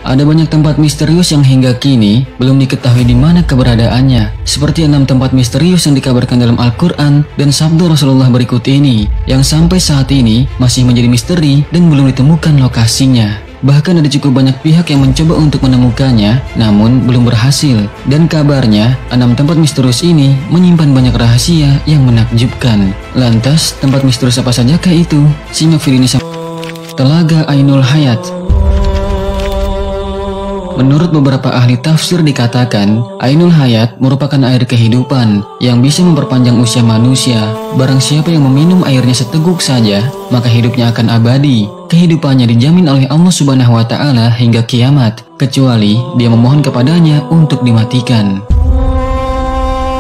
Ada banyak tempat misterius yang hingga kini belum diketahui di mana keberadaannya, seperti 6 tempat misterius yang dikabarkan dalam Al-Quran dan sabda Rasulullah berikut ini, yang sampai saat ini masih menjadi misteri dan belum ditemukan lokasinya. Bahkan ada cukup banyak pihak yang mencoba untuk menemukannya, namun belum berhasil. Dan kabarnya, 6 tempat misterius ini menyimpan banyak rahasia yang menakjubkan. Lantas, tempat misterius apa sajakah itu? Simak video ini. Telaga Ainul Hayat. Menurut beberapa ahli tafsir dikatakan, Ainul Hayat merupakan air kehidupan yang bisa memperpanjang usia manusia. Barang siapa yang meminum airnya seteguk saja, maka hidupnya akan abadi. Kehidupannya dijamin oleh Allah Subhanahu wa Ta'ala hingga kiamat, kecuali dia memohon kepadanya untuk dimatikan.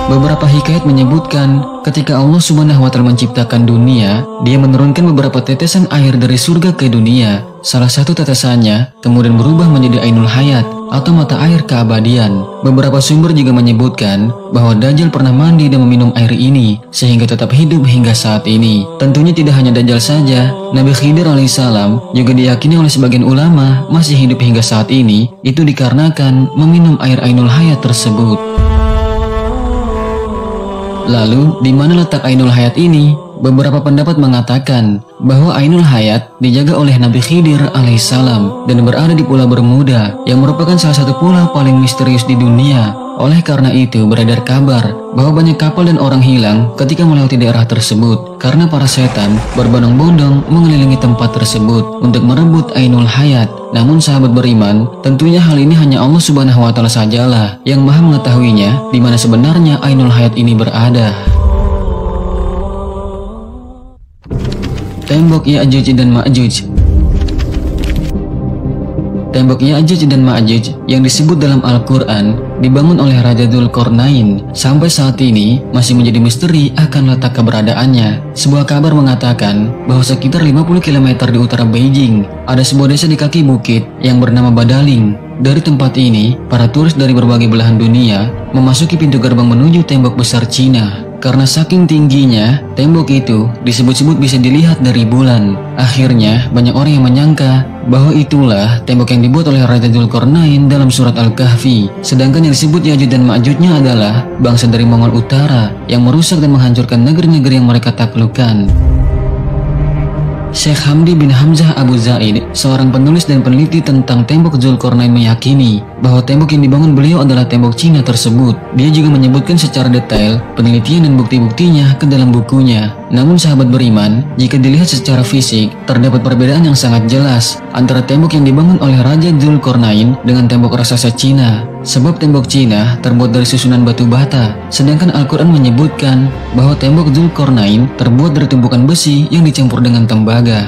Beberapa hikayat menyebutkan ketika Allah Subhanahu wa Ta'ala menciptakan dunia, Dia menurunkan beberapa tetesan air dari surga ke dunia. Salah satu tetesannya kemudian berubah menjadi Ainul Hayat atau mata air keabadian. Beberapa sumber juga menyebutkan bahwa Dajjal pernah mandi dan meminum air ini sehingga tetap hidup hingga saat ini. Tentunya tidak hanya Dajjal saja, Nabi Khidir alaihissalam juga diyakini oleh sebagian ulama masih hidup hingga saat ini, itu dikarenakan meminum air Ainul Hayat tersebut. Lalu, di mana letak Ainul Hayat ini? Beberapa pendapat mengatakan bahwa Ainul Hayat dijaga oleh Nabi Khidir alaihissalam dan berada di Pulau Bermuda yang merupakan salah satu pulau paling misterius di dunia. Oleh karena itu beredar kabar bahwa banyak kapal dan orang hilang ketika melewati daerah tersebut karena para setan berbondong-bondong mengelilingi tempat tersebut untuk merebut Ainul Hayat. Namun sahabat beriman, tentunya hal ini hanya Allah Subhanahu wa Ta'ala sajalah yang maha mengetahuinya di mana sebenarnya Ainul Hayat ini berada. Tembok Ya'juj dan Ma'juj. Tembok Ya'juj dan Ma'juj yang disebut dalam Al-Quran dibangun oleh Raja Dzulqarnain. Sampai saat ini masih menjadi misteri akan letak keberadaannya. Sebuah kabar mengatakan bahwa sekitar 50 km di utara Beijing ada sebuah desa di kaki bukit yang bernama Badaling. Dari tempat ini, para turis dari berbagai belahan dunia memasuki pintu gerbang menuju tembok besar Cina. Karena saking tingginya, tembok itu disebut-sebut bisa dilihat dari bulan. Akhirnya, banyak orang yang menyangka bahwa itulah tembok yang dibuat oleh Raja Dzulqarnain dalam surat Al-Kahfi. Sedangkan yang disebut Ya'juj dan Ma'jujnya adalah bangsa dari Mongol Utara yang merusak dan menghancurkan negeri-negeri yang mereka taklukkan. Syekh Hamdi bin Hamzah Abu Zaid, seorang penulis dan peneliti tentang tembok Dzulqarnain, meyakini bahwa tembok yang dibangun beliau adalah tembok Cina tersebut. Dia juga menyebutkan secara detail penelitian dan bukti-buktinya ke dalam bukunya. Namun sahabat beriman, jika dilihat secara fisik, terdapat perbedaan yang sangat jelas antara tembok yang dibangun oleh Raja Dzulqarnain dengan tembok raksasa Cina. Sebab tembok Cina terbuat dari susunan batu bata, sedangkan Al-Quran menyebutkan bahwa tembok Dzulqarnain terbuat dari tumpukan besi yang dicampur dengan tembaga.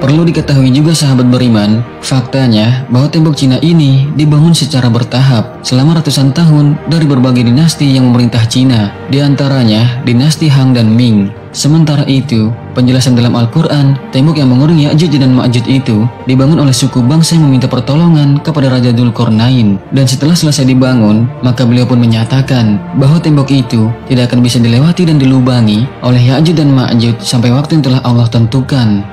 Perlu diketahui juga sahabat beriman, faktanya bahwa tembok Cina ini dibangun secara bertahap selama ratusan tahun dari berbagai dinasti yang memerintah Cina, di antaranya dinasti Han dan Ming. Sementara itu, penjelasan dalam Al-Quran, tembok yang mengurung Ya'juj dan Ma'juj itu dibangun oleh suku bangsa yang meminta pertolongan kepada Raja Dzulqarnain. Dan setelah selesai dibangun, maka beliau pun menyatakan bahwa tembok itu tidak akan bisa dilewati dan dilubangi oleh Ya'juj dan Ma'juj sampai waktu yang telah Allah tentukan.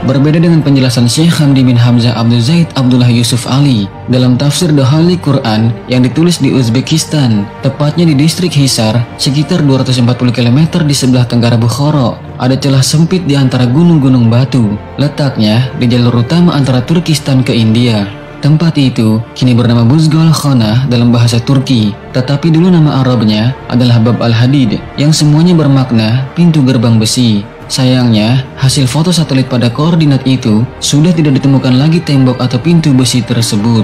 Berbeda dengan penjelasan Syekh Hamdi bin Hamzah Abu Zaid Abdullah Yusuf Ali dalam tafsir The Holy Quran yang ditulis di Uzbekistan, tepatnya di distrik Hisar, sekitar 240 km di sebelah tenggara Bukhara, ada celah sempit di antara gunung-gunung batu. Letaknya di jalur utama antara Turkistan ke India. Tempat itu kini bernama Buzgol Khona dalam bahasa Turki, tetapi dulu nama Arabnya adalah Bab al-Hadid, yang semuanya bermakna pintu gerbang besi. Sayangnya, hasil foto satelit pada koordinat itu sudah tidak ditemukan lagi tembok atau pintu besi tersebut.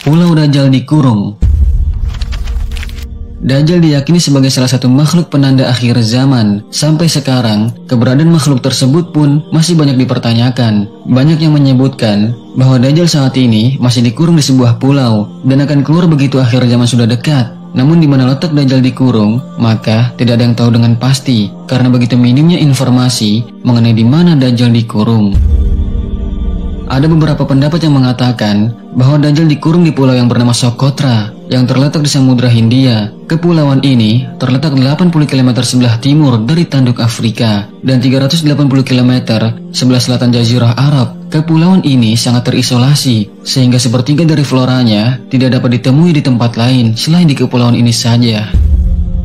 Pulau Dajjal dikurung. Dajjal diyakini sebagai salah satu makhluk penanda akhir zaman. Sampai sekarang, keberadaan makhluk tersebut pun masih banyak dipertanyakan. Banyak yang menyebutkan bahwa Dajjal saat ini masih dikurung di sebuah pulau dan akan keluar begitu akhir zaman sudah dekat. Namun di mana letak Dajjal dikurung, maka tidak ada yang tahu dengan pasti karena begitu minimnya informasi mengenai di mana Dajjal dikurung. Ada beberapa pendapat yang mengatakan bahwa Dajjal dikurung di pulau yang bernama Socotra yang terletak di Samudra Hindia. Kepulauan ini terletak 80 km sebelah timur dari tanduk Afrika dan 380 km sebelah selatan Jazirah Arab. Kepulauan ini sangat terisolasi, sehingga sepertiga dari floranya tidak dapat ditemui di tempat lain selain di kepulauan ini saja.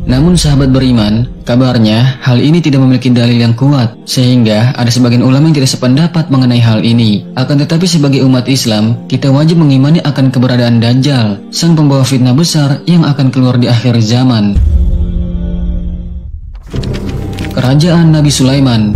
Namun sahabat beriman, kabarnya hal ini tidak memiliki dalil yang kuat, sehingga ada sebagian ulama yang tidak sependapat mengenai hal ini. Akan tetapi sebagai umat Islam, kita wajib mengimani akan keberadaan Dajjal, sang pembawa fitnah besar yang akan keluar di akhir zaman. Kerajaan Nabi Sulaiman.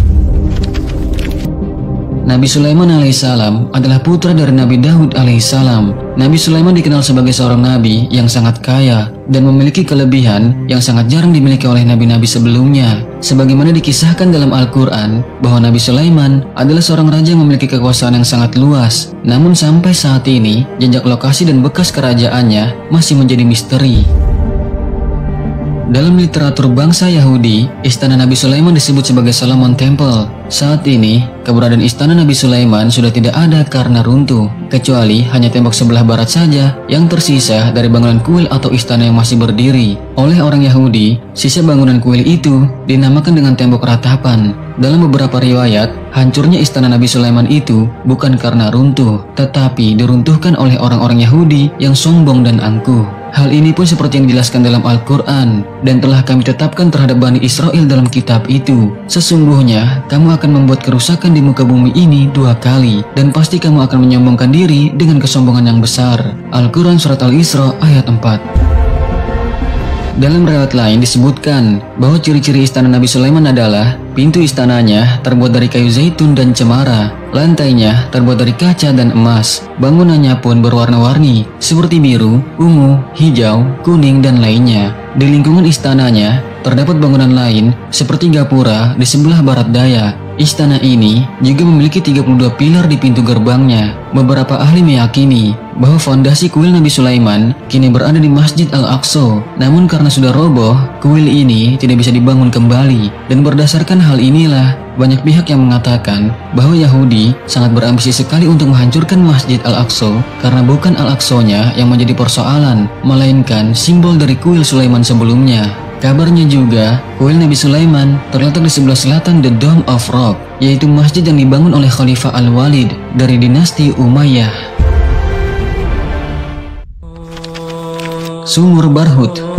Nabi Sulaiman alaihissalam adalah putra dari Nabi Daud alaihissalam. Nabi Sulaiman dikenal sebagai seorang nabi yang sangat kaya dan memiliki kelebihan yang sangat jarang dimiliki oleh nabi-nabi sebelumnya. Sebagaimana dikisahkan dalam Al-Quran bahwa Nabi Sulaiman adalah seorang raja yang memiliki kekuasaan yang sangat luas. Namun sampai saat ini, jejak lokasi dan bekas kerajaannya masih menjadi misteri. Dalam literatur bangsa Yahudi, istana Nabi Sulaiman disebut sebagai Solomon Temple. Saat ini, keberadaan istana Nabi Sulaiman sudah tidak ada karena runtuh, kecuali hanya tembok sebelah barat saja yang tersisa dari bangunan kuil atau istana yang masih berdiri. Oleh orang Yahudi, sisa bangunan kuil itu dinamakan dengan tembok ratapan. Dalam beberapa riwayat, hancurnya istana Nabi Sulaiman itu bukan karena runtuh, tetapi diruntuhkan oleh orang-orang Yahudi yang sombong dan angkuh. Hal ini pun seperti yang dijelaskan dalam Al-Quran, dan telah kami tetapkan terhadap Bani Israel dalam kitab itu. Sesungguhnya, kamu akan membuat kerusakan di muka bumi ini 2 kali, dan pasti kamu akan menyombongkan diri dengan kesombongan yang besar. Al-Quran Surat Al-Isra ayat 4. Dalam riwayat lain disebutkan bahwa ciri-ciri istana Nabi Sulaiman adalah pintu istananya terbuat dari kayu zaitun dan cemara, lantainya terbuat dari kaca dan emas, bangunannya pun berwarna-warni seperti biru, ungu, hijau, kuning, dan lainnya. Di lingkungan istananya terdapat bangunan lain seperti gapura di sebelah barat daya. Istana ini juga memiliki 32 pilar di pintu gerbangnya. Beberapa ahli meyakini bahwa fondasi kuil Nabi Sulaiman kini berada di Masjid Al-Aqsa. Namun karena sudah roboh, kuil ini tidak bisa dibangun kembali. Dan berdasarkan hal inilah, banyak pihak yang mengatakan bahwa Yahudi sangat berambisi sekali untuk menghancurkan Masjid Al-Aqsa karena bukan Al-Aqsanya yang menjadi persoalan, melainkan simbol dari kuil Sulaiman sebelumnya. Kabarnya juga, kuil Nabi Sulaiman terletak di sebelah selatan The Dome of Rock, yaitu masjid yang dibangun oleh Khalifah Al-Walid dari dinasti Umayyah. Sumur Barhut.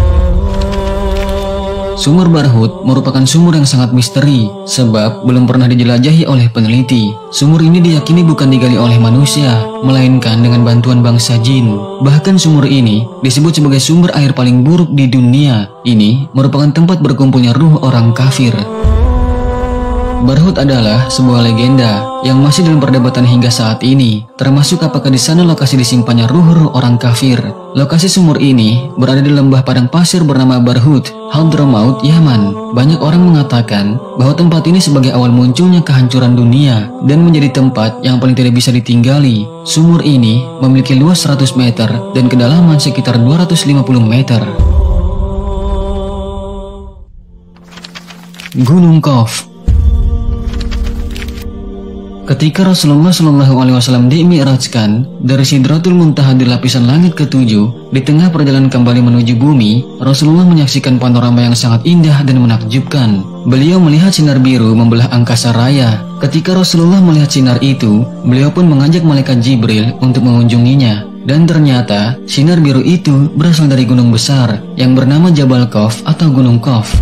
Sumur Barhut merupakan sumur yang sangat misteri, sebab belum pernah dijelajahi oleh peneliti. Sumur ini diyakini bukan digali oleh manusia, melainkan dengan bantuan bangsa jin. Bahkan sumur ini disebut sebagai sumber air paling buruk di dunia. Ini merupakan tempat berkumpulnya ruh orang kafir. Barhut adalah sebuah legenda yang masih dalam perdebatan hingga saat ini, termasuk apakah di sana lokasi disimpannya ruh-ruh orang kafir. Lokasi sumur ini berada di lembah padang pasir bernama Barhut, Hadramaut, Yaman. Banyak orang mengatakan bahwa tempat ini sebagai awal munculnya kehancuran dunia dan menjadi tempat yang paling tidak bisa ditinggali. Sumur ini memiliki luas 100 meter dan kedalaman sekitar 250 meter. Gunung Qaf. Ketika Rasulullah SAW dimi'rajkan dari Sidratul Muntaha di lapisan langit ke-7, di tengah perjalanan kembali menuju bumi, Rasulullah menyaksikan panorama yang sangat indah dan menakjubkan. Beliau melihat sinar biru membelah angkasa raya. Ketika Rasulullah melihat sinar itu, beliau pun mengajak malaikat Jibril untuk mengunjunginya. Dan ternyata, sinar biru itu berasal dari gunung besar yang bernama Jabal Qaf atau Gunung Qaf.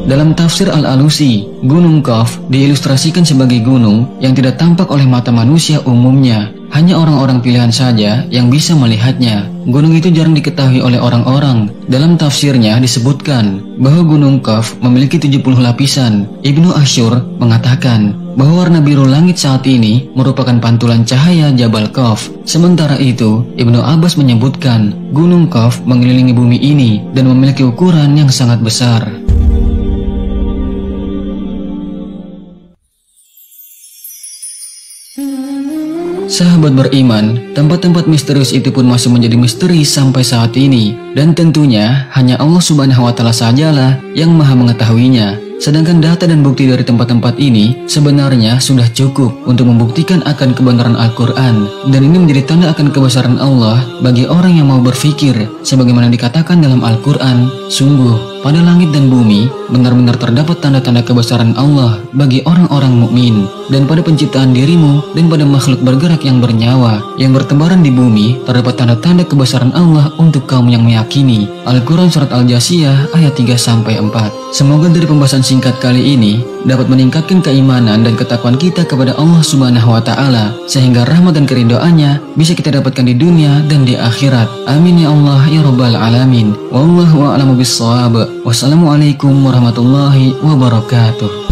Dalam tafsir Al-Alusi, Gunung Qaf diilustrasikan sebagai gunung yang tidak tampak oleh mata manusia umumnya. Hanya orang-orang pilihan saja yang bisa melihatnya. Gunung itu jarang diketahui oleh orang-orang. Dalam tafsirnya disebutkan bahwa Gunung Qaf memiliki 70 lapisan. Ibnu Ashur mengatakan bahwa warna biru langit saat ini merupakan pantulan cahaya Jabal Qaf. Sementara itu, Ibnu Abbas menyebutkan Gunung Qaf mengelilingi bumi ini dan memiliki ukuran yang sangat besar. Sahabat beriman, tempat-tempat misterius itu pun masih menjadi misteri sampai saat ini. Dan tentunya hanya Allah Subhanahu wa Ta'ala sajalah yang Maha mengetahuinya. Sedangkan data dan bukti dari tempat-tempat ini sebenarnya sudah cukup untuk membuktikan akan kebenaran Al-Quran, dan ini menjadi tanda akan kebesaran Allah bagi orang yang mau berpikir. Sebagaimana dikatakan dalam Al-Quran, sungguh pada langit dan bumi benar-benar terdapat tanda-tanda kebesaran Allah bagi orang-orang mukmin, dan pada penciptaan dirimu dan pada makhluk bergerak yang bernyawa yang bertebaran di bumi terdapat tanda-tanda kebesaran Allah untuk kaum yang meyakini. Al-Quran Surat Al-Jasiyah ayat 3-4. Semoga dari pembahasan singkat kali ini dapat meningkatkan keimanan dan ketakwaan kita kepada Allah Subhanahu wa Ta'ala, sehingga rahmat dan keridhaannya bisa kita dapatkan di dunia dan di akhirat. Amin ya Allah ya Rabbal Alamin. Wallahu a'lamu bissawab. Wassalamualaikum warahmatullahi wabarakatuh.